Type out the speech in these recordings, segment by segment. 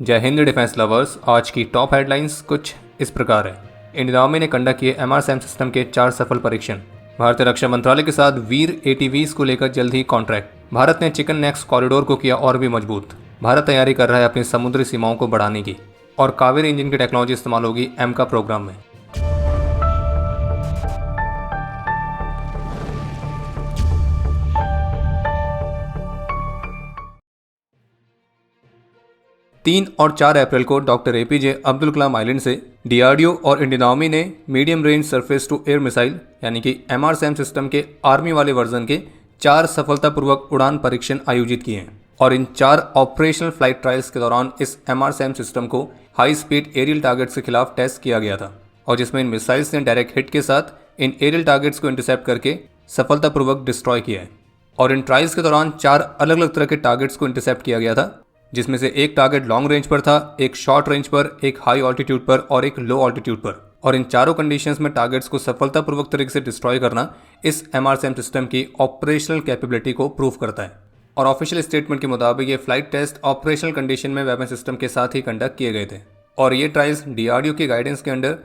जय Hind defence lovers. आज की टॉप हेडलाइंस कुछ इस प्रकार है। इंडियन आर्मी ने कंडक्ट किए एमआरसैम सिस्टम के 4 सफल परीक्षण। भारतीय रक्षा मंत्रालय के साथ वीर एटीवीज को लेकर जल्द ही कॉन्ट्रैक्ट। भारत ने चिकन नेक्स कॉरिडोर को किया और भी मजबूत। भारत तैयारी कर रहा है अपनी समुद्री सीमाओं को बढ़ाने की। और कावेरी इंजन की टेक्नोलॉजी इस्तेमाल होगी एमका प्रोग्राम में। तीन और 4 अप्रैल को doctor APJ Abdul Kalam island से डीआरडीओ और इंडियन आर्मी ने medium range surface to air missile यानी कि एमआरसैम सिस्टम के आर्मी वाले वर्जन के 4 सफलतापूर्वक उड़ान परीक्षण आयोजित किए हैं। और इन 4 ऑपरेशनल फ्लाइट ट्रायल्स के दौरान इस एमआरसैम सिस्टम को हाई स्पीड एरियल टारगेट्स के खिलाफ टेस्ट किया गया था, और जिसमें इन मिसाइल्स ने डायरेक्ट हिट के साथ इन एरियल टारगेट्स को इंटरसेप्ट करके सफलतापूर्वक डिस्ट्रॉय किया है। और इन ट्रायल्स के दौरान 4 अलग अलग तरह के टारगेट्स को इंटरसेप्ट किया गया था, जिसमें से एक टारगेट लॉन्ग रेंज पर था, एक शॉर्ट रेंज पर, एक हाई ऑल्टीट्यूड पर और एक लो ऑल्टीट्यूड पर। और इन चारों कंडीशंस में टारगेट्स को सफलतापूर्वक तरीके से डिस्ट्रॉय करना इस एमआरसैम सिस्टम की ऑपरेशनल कैपेबिलिटी को प्रूव करता है। और ऑफिशियल स्टेटमेंट के मुताबिक ये फ्लाइट टेस्ट ऑपरेशनल कंडीशन में वेपन सिस्टम के साथ ही कंडक्ट किए गए थे। और ये ट्रायल्स डीआरडीओ के गाइडेंस के अंडर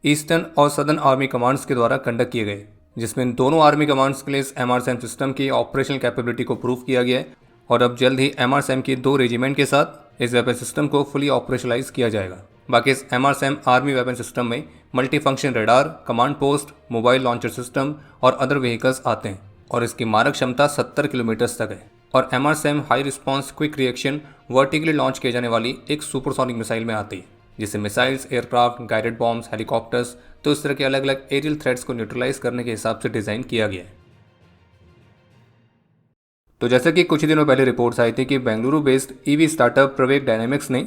ईस्टर्न और सदर्न आर्मी कमांड्स के द्वारा कंडक्ट किए गए, जिसमें इन दोनों आर्मी कमांड्स के लिए इस एमआरसैम सिस्टम की ऑपरेशनल कैपेबिलिटी को प्रूव किया गया है। और अब जल्द ही एमआरसैम की 2 रेजिमेंट के साथ इस वेपन सिस्टम को फुली ऑपरेशनलाइज किया जाएगा। बाकी इस एमआरसैम आर्मी वेपन सिस्टम में multi function radar, command post, mobile launcher system और अदर व्हीकल्स आते हैं। और इसकी मारक क्षमता 70 किलोमीटर तक है। और MRSAM high response quick reaction vertically launch किए जाने वाली एक सुपरसोनिक मिसाइल में आती है, जिससे missiles, aircraft, guided bombs, helicopters तो इस तरह के अलग अलग एरियल थ्रेट्स को न्यूट्रलाइज करने के हिसाब से डिज़ाइन किया गया है। तो जैसा कि कुछ दिनों पहले रिपोर्ट्स आई थी कि बेंगलुरु बेस्ड ईवी स्टार्टअप प्रवेग डायनेमिक्स ने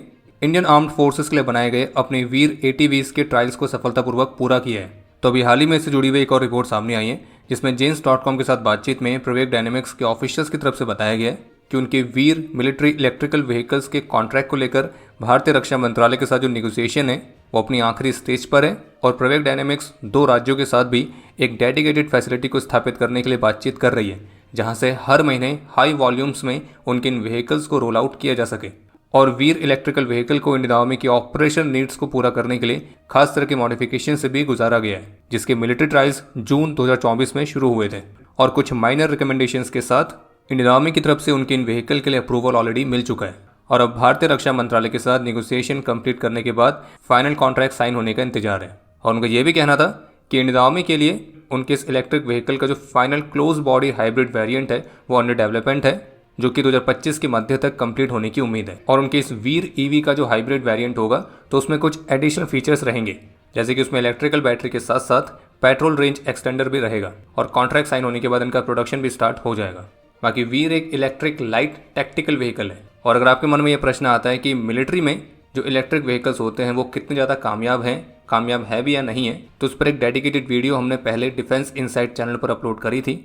इंडियन आर्म्ड फोर्सेस के लिए बनाए गए अपने वीर एटीवीज के ट्रायल्स को सफलतापूर्वक पूरा किया है। तो अभी हाल ही में इससे जुड़ी हुई एक और रिपोर्ट सामने आई है, जिसमें जेन्स.com के साथ बातचीत में प्रवेग डायनेमिक्स के ऑफिशियल्स की तरफ से बताया गया कि उनके वीर मिलिट्री इलेक्ट्रिकल व्हीकल्स के कॉन्ट्रैक्ट को लेकर भारतीय रक्षा मंत्रालय के साथ जो निगोसिएशन है वो अपनी आखिरी स्टेज पर है। और प्रवेग डायनेमिक्स 2 राज्यों के साथ भी एक डेडिकेटेड फैसिलिटी को स्थापित करने के लिए बातचीत कर रही है, जहां से हर महीने हाई वॉल्यूम्स में उनके इन व्हीकल्स को रोल आउट किया जा सके। और वीर इलेक्ट्रिकल व्हीकल को इंडियन आर्मी की ऑपरेशन नीड्स को पूरा करने के लिए खास तरह के मॉडिफिकेशन से भी गुजारा गया है, जिसके मिलिट्री ट्रायल्स जून 2024 में शुरू हुए थे। और कुछ माइनर रिकमेंडेशंस के साथ इंडियन आर्मी की तरफ से उनके इन व्हीकल के लिए अप्रूवल ऑलरेडी मिल चुका है। और अब भारतीय रक्षा मंत्रालय के साथ निगोसिएशन कंप्लीट करने के बाद फाइनल कॉन्ट्रैक्ट साइन होने का इंतजार है। और उनका यह भी कहना था कि इंडियन आर्मी के लिए उनके इस इलेक्ट्रिक व्हीकल का जो final close body hybrid variant है वो अंडर डेवलपमेंट है, जो कि 2025 के मध्य तक कंप्लीट होने की उम्मीद है। और उनके इस वीर ईवी का जो हाइब्रिड वेरिएंट होगा तो उसमें कुछ एडिशनल फीचर्स रहेंगे, जैसे कि उसमें इलेक्ट्रिकल बैटरी के साथ साथ पेट्रोल रेंज एक्सटेंडर भी रहेगा। और कॉन्ट्रैक्ट साइन होने के बाद इनका प्रोडक्शन भी स्टार्ट हो जाएगा। बाकी वीर एक इलेक्ट्रिक लाइट टैक्टिकल व्हीकल है। और अगर आपके मन में ये प्रश्न आता है कि मिलिट्री में जो इलेक्ट्रिक व्हीकल्स होते हैं वो कितने ज़्यादा कामयाब है भी या नहीं है, तो उस पर एक डेडिकेटेड वीडियो हमने पहले डिफेंस इनसाइट चैनल पर अपलोड करी थी,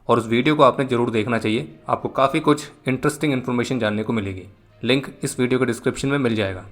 और उस वीडियो को आपने ज़रूर देखना चाहिए। आपको काफ़ी कुछ इंटरेस्टिंग इन्फॉर्मेशन जानने को मिलेगी। लिंक इस वीडियो के डिस्क्रिप्शन में मिल जाएगा।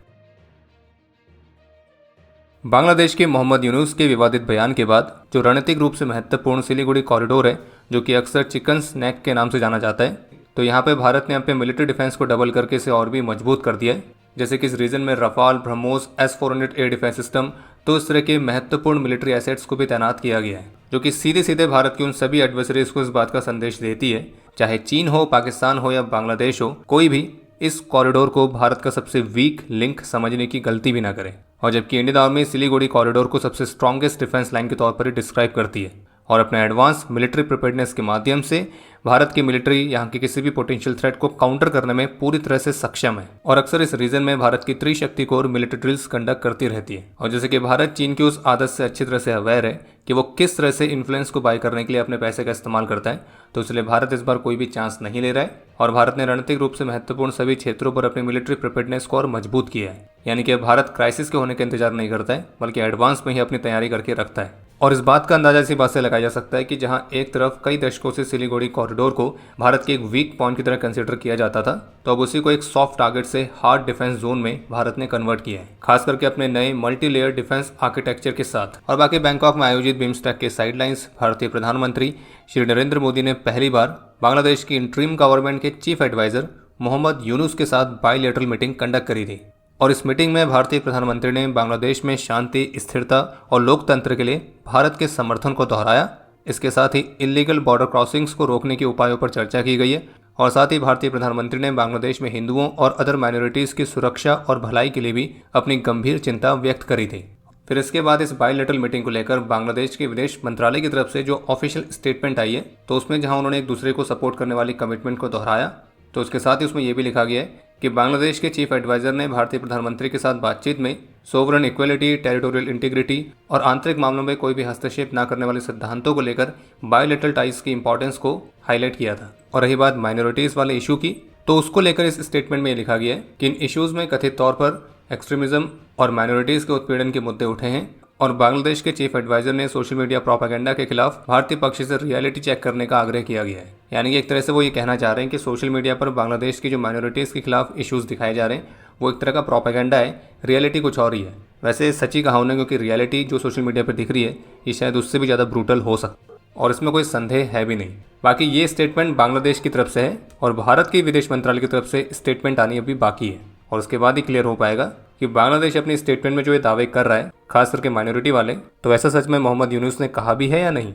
बांग्लादेश के मोहम्मद यूनुस के विवादित बयान के बाद जो रणनीतिक रूप से महत्वपूर्ण सिलीगुड़ी कॉरिडोर है, जो कि अक्सर चिकन स्नैक के नाम से जाना जाता है, तो यहाँ पे भारत ने अपने मिलिट्री डिफेंस को डबल करके इसे और भी मजबूत कर दिया है। जैसे कि इस रीजन में Rafale, BrahMos, S-400 air defence system तो इस तरह के महत्वपूर्ण मिलिट्री एसेट्स को भी तैनात किया गया है, जो कि सीधे सीधे भारत की उन सभी एडवर्सरीज को इस बात का संदेश देती है, चाहे चीन हो, पाकिस्तान हो या बांग्लादेश हो, कोई भी इस कॉरिडोर को भारत का सबसे वीक लिंक समझने की गलती भी ना करे। और जबकि इंडियन आर्मी सिलीगुड़ी कॉरिडोर को सबसे स्ट्रॉन्गेस्ट डिफेंस लाइन के तौर पर ही डिस्क्राइब करती है, और अपने एडवांस मिलिट्री प्रिपेयर्डनेस के माध्यम से भारत की मिलिट्री यहाँ की किसी भी पोटेंशियल थ्रेट को काउंटर करने में पूरी तरह से सक्षम है। और अक्सर इस रीजन में भारत की त्रिशक्ति कोर मिलिट्री ड्रिल्स कंडक्ट करती रहती है। और जैसे कि भारत चीन की उस आदत से अच्छी तरह से अवेयर है कि वो किस तरह से इन्फ्लुएंस को बाय करने के लिए अपने पैसे का इस्तेमाल करता है, तो इसलिए भारत इस बार कोई भी चांस नहीं ले रहा है। और भारत ने रणनीतिक रूप से महत्वपूर्ण सभी क्षेत्रों पर अपनी मिलिट्री प्रिपेयर्डनेस को और मजबूत किया है। यानी कि भारत क्राइसिस के होने का इंतजार नहीं करता है, बल्कि एडवांस में ही अपनी तैयारी करके रखता है। और इस बात का अंदाजा इसी बात से लगाया जा सकता है कि जहां एक तरफ कई दशकों से सिलीगुड़ी कॉरिडोर को भारत के एक वीक पॉइंट की तरह कंसिडर किया जाता था, तो अब उसी को एक सॉफ्ट टारगेट से हार्ड डिफेंस जोन में भारत ने कन्वर्ट किया है, खास करके अपने नए मल्टी लेयर डिफेंस आर्किटेक्चर के साथ। और बाकी बैंकॉक में आयोजित बिम्स्टेक के साइडलाइंस भारतीय प्रधानमंत्री श्री नरेंद्र मोदी ने पहली बार बांग्लादेश की इंटरिम गवर्नमेंट के चीफ एडवाइजर मोहम्मद यूनुस के साथ बायलैटरल मीटिंग कंडक्ट करी थी। और इस मीटिंग में भारतीय प्रधानमंत्री ने बांग्लादेश में शांति, स्थिरता और लोकतंत्र के लिए भारत के समर्थन को दोहराया। इसके साथ ही इलीगल बॉर्डर क्रॉसिंग्स को रोकने के उपायों पर चर्चा की गई है और साथ ही भारतीय प्रधानमंत्री ने बांग्लादेश में हिंदुओं और अदर माइनॉरिटीज़ की सुरक्षा और भलाई के लिए भी अपनी गंभीर चिंता व्यक्त करी थी। फिर इसके बाद इस बायलैटरल मीटिंग को लेकर बांग्लादेश के विदेश मंत्रालय की तरफ से जो ऑफिशियल स्टेटमेंट आई है, तो उसमें जहां उन्होंने एक दूसरे को सपोर्ट करने वाली कमिटमेंट को दोहराया, तो उसके साथ ही उसमें यह भी लिखा गया है कि बांग्लादेश के चीफ एडवाइजर ने भारतीय प्रधानमंत्री के साथ बातचीत में सोवरन इक्वलिटी, टेरिटोरियल इंटीग्रिटी और आंतरिक मामलों में कोई भी हस्तक्षेप न करने वाले सिद्धांतों को लेकर बायलैटरल टाइज की इंपॉर्टेंस को हाईलाइट किया था। और रही बात माइनॉरिटीज़ वाले इशू की, तो उसको लेकर इस स्टेटमेंट में लिखा गया है कि इन इश्यूज़ में कथित तौर पर एक्सट्रीमिज्म और माइनॉरिटीज़ के उत्पीड़न के मुद्दे उठे हैं और बांग्लादेश के चीफ एडवाइजर ने सोशल मीडिया प्रोपेगेंडा के खिलाफ भारतीय पक्ष से रियलिटी चेक करने का आग्रह किया गया है। यानी कि एक तरह से वो ये कहना चाह रहे हैं कि सोशल मीडिया पर बांग्लादेश की जो माइनॉरिटीज़ के खिलाफ इश्यूज़ दिखाए जा रहे हैं वो एक तरह का प्रोपेगेंडा है, रियलिटी कुछ और ही है। वैसे सच्ची कहा उन्हें, क्योंकि रियलिटी जो सोशल मीडिया पर दिख रही है ये शायद उससे भी ज़्यादा ब्रूटल हो सकता और इसमें कोई संदेह है भी नहीं। बाकी ये स्टेटमेंट बांग्लादेश की तरफ से है और भारत के विदेश मंत्रालय की तरफ से स्टेटमेंट आनी अभी बाकी है और उसके बाद ही क्लियर हो पाएगा कि बांग्लादेश अपनी स्टेटमेंट में जो ये दावे कर रहा है, खास करके माइनॉरिटी वाले, तो ऐसा सच में मोहम्मद यूनुस ने कहा भी है या नहीं।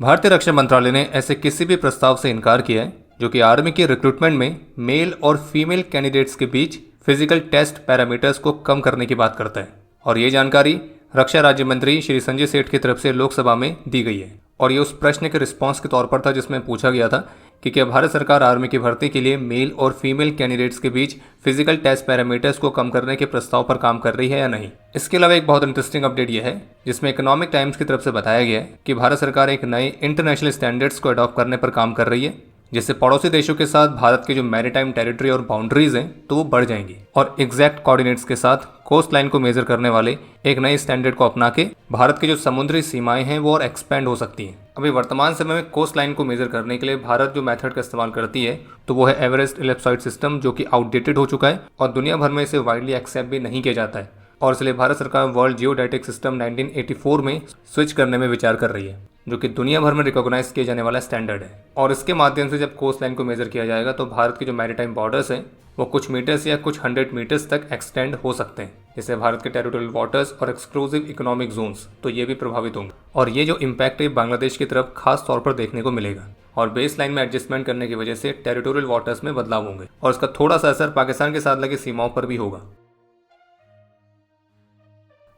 भारतीय रक्षा मंत्रालय ने ऐसे किसी भी प्रस्ताव से इनकार किया है जो कि आर्मी के रिक्रूटमेंट में मेल और फीमेल कैंडिडेट्स के बीच फिजिकल टेस्ट पैरामीटर्स को कम करने की बात करता है। और ये जानकारी रक्षा राज्य मंत्री श्री संजय सेठ की तरफ से लोकसभा में दी गई है और ये उस प्रश्न के रिस्पांस के तौर पर था जिसमें पूछा गया था कि क्या भारत सरकार आर्मी की भर्ती के लिए मेल और फीमेल कैंडिडेट्स के बीच फिजिकल टेस्ट पैरामीटर्स को कम करने के प्रस्ताव पर काम कर रही है या नहीं। इसके अलावा एक बहुत इंटरेस्टिंग अपडेट यह है जिसमें इकोनॉमिक टाइम्स की तरफ से बताया गया है कि भारत सरकार एक नए इंटरनेशनल स्टैंडर्ड्स को अडॉप्ट करने पर काम कर रही है, जिससे पड़ोसी देशों के साथ भारत के जो मैरीटाइम टेरिटरी और बाउंड्रीज हैं तो वो बढ़ जाएंगी और एग्जैक्ट कोऑर्डिनेट्स के साथ कोस्ट लाइन को मेजर करने वाले एक नए स्टैंडर्ड को अपना के भारत की जो समुद्री सीमाएं हैं वो और एक्सपेंड हो सकती हैं। अभी वर्तमान समय में कोस्ट लाइन को मेजर करने के लिए भारत जो मेथड का इस्तेमाल करती है तो वो है एवरेस्ट इलिप्सॉइड सिस्टम, जो कि आउटडेटेड हो चुका है और दुनिया भर में इसे वाइडली एक्सेप्ट भी नहीं किया जाता है और इसलिए भारत सरकार वर्ल्ड जियोडेटिक सिस्टम 1984 में स्विच करने में विचार कर रही है, जो कि दुनिया भर में रिकॉग्नाइज किया जाने वाला स्टैंडर्ड है। और इसके माध्यम से जब कोस्ट लाइन को मेजर किया जाएगा तो भारत के जो मैरीटाइम बॉर्डर्स हैं वो कुछ मीटर्स या कुछ 100 मीटर्स तक एक्सटेंड हो सकते हैं, जैसे भारत के टेरिटोरियल वाटर्स और एक्सक्लूसिव इकोनॉमिक जोन्स, तो ये भी प्रभावित होंगे। और ये जो इम्पैक्ट है बांग्लादेश की तरफ खास तौर पर देखने को मिलेगा और बेस लाइन में एडजस्टमेंट करने की वजह से टेरिटोरियल वाटर्स में बदलाव होंगे और इसका थोड़ा सा असर पाकिस्तान के साथ लगे सीमाओं पर भी होगा।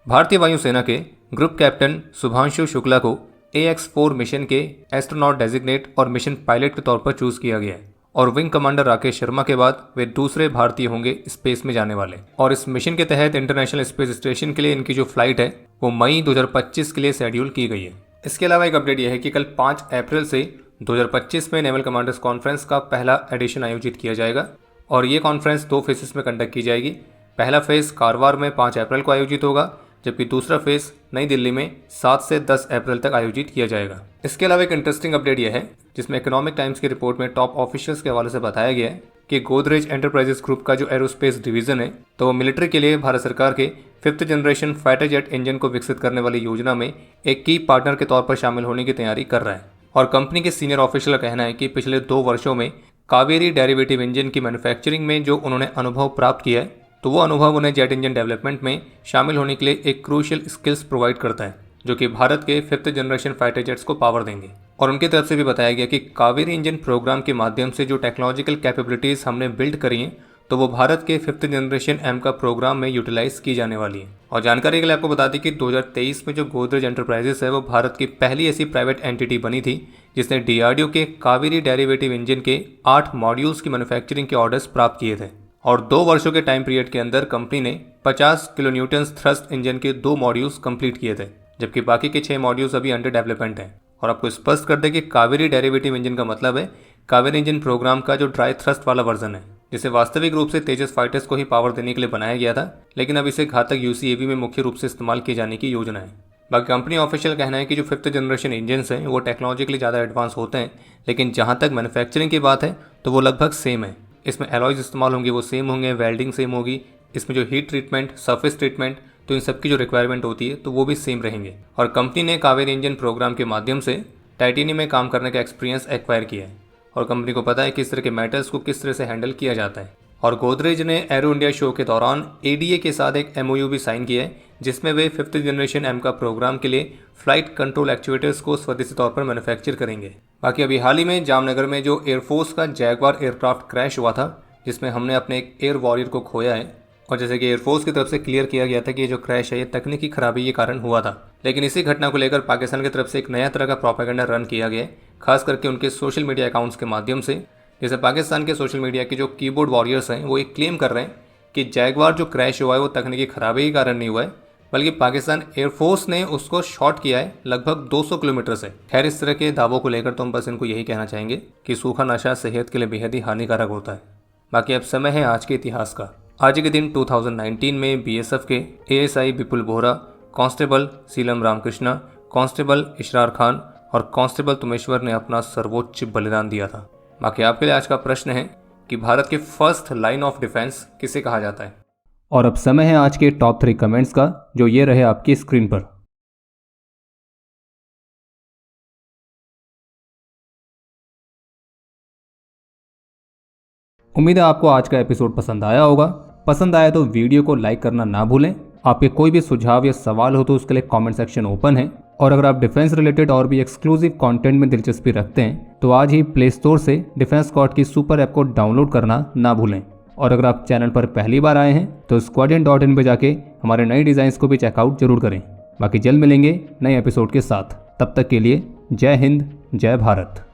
भारतीय वायुसेना के ग्रुप कैप्टन शुभांशु शुक्ला को AX-4 मिशन के एस्ट्रोनॉट डेजिग्नेट और मिशन पायलट के तौर पर चूज किया गया है और विंग कमांडर राकेश शर्मा के बाद वे दूसरे भारतीय होंगे स्पेस में जाने वाले। और इस मिशन के तहत इंटरनेशनल स्पेस स्टेशन के लिए इनकी जो फ्लाइट है वो मई 2025 के लिए शेड्यूल की गई है। इसके अलावा एक अपडेट यह है कि कल 5 अप्रैल से 2025 में नेवल कमांडर्स कॉन्फ्रेंस का पहला एडिशन आयोजित किया जाएगा और ये कॉन्फ्रेंस 2 फेजेस में कंडक्ट की जाएगी। पहला फेज कारवार में 5 अप्रैल को आयोजित होगा, जबकि दूसरा फेज नई दिल्ली में 7 से 10 अप्रैल तक आयोजित किया जाएगा। इसके अलावा एक इंटरेस्टिंग अपडेट यह है जिसमें इकोनॉमिक टाइम्स की रिपोर्ट में टॉप ऑफिशियल्स के हवाले से बताया गया है कि गोदरेज एंटरप्राइजेस ग्रुप का जो एरोस्पेस डिवीजन है तो वो मिलिट्री के लिए भारत सरकार के 5th generation fighter jet engine को विकसित करने वाली योजना में एक की पार्टनर के तौर पर शामिल होने की तैयारी कर रहा है। और कंपनी के सीनियर ऑफिशियल का कहना है कि पिछले 2 वर्षों में कावेरी डेरिवेटिव इंजन की मैन्युफैक्चरिंग में जो उन्होंने अनुभव प्राप्त किया है तो वो अनुभव उन्हें जेट इंजन डेवलपमेंट में शामिल होने के लिए एक क्रूशियल स्किल्स प्रोवाइड करता है, जो कि भारत के 5th जनरेशन फाइटर जेट्स को पावर देंगे। और उनकी तरफ से भी बताया गया कि कावेरी इंजन प्रोग्राम के माध्यम से जो टेक्नोलॉजिकल कैपेबिलिटीज़ हमने बिल्ड करी हैं तो वो भारत के 5th जनरेशन एम का प्रोग्राम में यूटिलाइज की जाने वाली है। और जानकारी के लिए आपको बता दें कि 2023 में जो गोदरेज एंटरप्राइजेस है वो भारत की पहली ऐसी प्राइवेट एंटिटी बनी थी जिसने DRDO के कावेरी डेरिवेटिव इंजन के 8 मॉड्यूल्स की मैन्युफैक्चरिंग के ऑर्डर्स प्राप्त किए थे और 2 वर्षों के टाइम पीरियड के अंदर कंपनी ने 50 किलोन्यूटन थ्रस्ट इंजन के 2 मॉड्यूल्स कंप्लीट किए थे, जबकि बाकी के 6 मॉड्यूल्स अभी अंडर डेवलपमेंट हैं। और आपको स्पष्ट कर दें कि कावेरी डेरिवेटिव इंजन का मतलब है कावेरी इंजन प्रोग्राम का जो ड्राई थ्रस्ट वाला वर्जन है, जिसे वास्तविक रूप से तेजस फाइटर्स को ही पावर देने के लिए बनाया गया था, लेकिन अब इसे घातक UCAV में मुख्य रूप से इस्तेमाल किए जाने की योजना है। बाकी कंपनी ऑफिशियल कहना है कि जो 5th जनरेशन इंजन्स हैं वो टेक्नोलॉजिकली ज़्यादा एडवांस होते हैं, लेकिन जहाँ तक मैन्युफैक्चरिंग की बात है तो वो लगभग सेम है। इसमें एलॉयज इस्तेमाल होंगे वो सेम होंगे, वेल्डिंग सेम होगी, इसमें जो हीट ट्रीटमेंट, सरफेस ट्रीटमेंट, तो इन सब की जो रिक्वायरमेंट होती है तो वो भी सेम रहेंगे। और कंपनी ने कावेरी इंजन प्रोग्राम के माध्यम से टाइटेनियम में काम करने का एक्सपीरियंस एक्वायर किया है और कंपनी को पता है कि इस तरह के मेटल्स को किस तरह से हैंडल किया जाता है। और गोदरेज ने एरो इंडिया शो के दौरान एडीए के साथ एक एमओयू भी साइन किया है, जिसमें वे 5th जनरेशन एम का प्रोग्राम के लिए फ्लाइट कंट्रोल एक्चुएटर्स को स्वदेशी तौर पर मैन्युफैक्चर करेंगे। बाकी अभी हाल ही में जामनगर में जो एयरफोर्स का जैगवार एयरक्राफ्ट क्रैश हुआ था, जिसमें हमने अपने एक एयर वॉरियर को खोया है, और जैसे कि एयरफोर्स की तरफ से क्लियर किया गया था कि ये जो क्रैश है ये तकनीकी खराबी के कारण हुआ था, लेकिन इसी घटना को लेकर पाकिस्तान की तरफ से एक नया तरह का प्रोपेगेंडा रन किया गया है, खास करके उनके सोशल मीडिया अकाउंट्स के माध्यम से। जैसे पाकिस्तान के सोशल मीडिया के जो कीबोर्ड वॉरियर्स हैं वो ये क्लेम कर रहे हैं कि जैगवार जो क्रैश हुआ है वो तकनीकी खराबी के कारण नहीं हुआ है, बल्कि पाकिस्तान एयरफोर्स ने उसको शॉट किया है लगभग 200 किलोमीटर से। खैर, इस तरह के दावों को लेकर तो हम बस इनको यही कहना चाहेंगे कि सूखा नशा सेहत के लिए बेहद ही हानिकारक होता है। बाकी अब समय है आज के इतिहास का। आज के दिन 2019 में बीएसएफ के एएसआई विपुल बोहरा, कांस्टेबल सीलम रामकृष्णा, कांस्टेबल इशरार खान और कांस्टेबल तुमेश्वर ने अपना सर्वोच्च बलिदान दिया था। बाकी आपके लिए आज का प्रश्न है कि भारत के फर्स्ट लाइन ऑफ डिफेंस किसे कहा जाता है। और अब समय है आज के टॉप 3 कमेंट्स का, जो ये रहे आपकी स्क्रीन पर। उम्मीद है आपको आज का एपिसोड पसंद आया होगा। पसंद आया तो वीडियो को लाइक करना ना भूलें। आपके कोई भी सुझाव या सवाल हो तो उसके लिए कमेंट सेक्शन ओपन है। और अगर आप डिफेंस रिलेटेड और भी एक्सक्लूसिव कंटेंट में दिलचस्पी रखते हैं तो आज ही प्ले स्टोर से डिफेंस स्क्वाड की सुपर ऐप को डाउनलोड करना ना भूलें। और अगर आप चैनल पर पहली बार आए हैं तो squadron.in पे जाके हमारे नए डिज़ाइंस को भी चेकआउट जरूर करें। बाकी जल्द मिलेंगे नए एपिसोड के साथ। तब तक के लिए जय हिंद, जय भारत।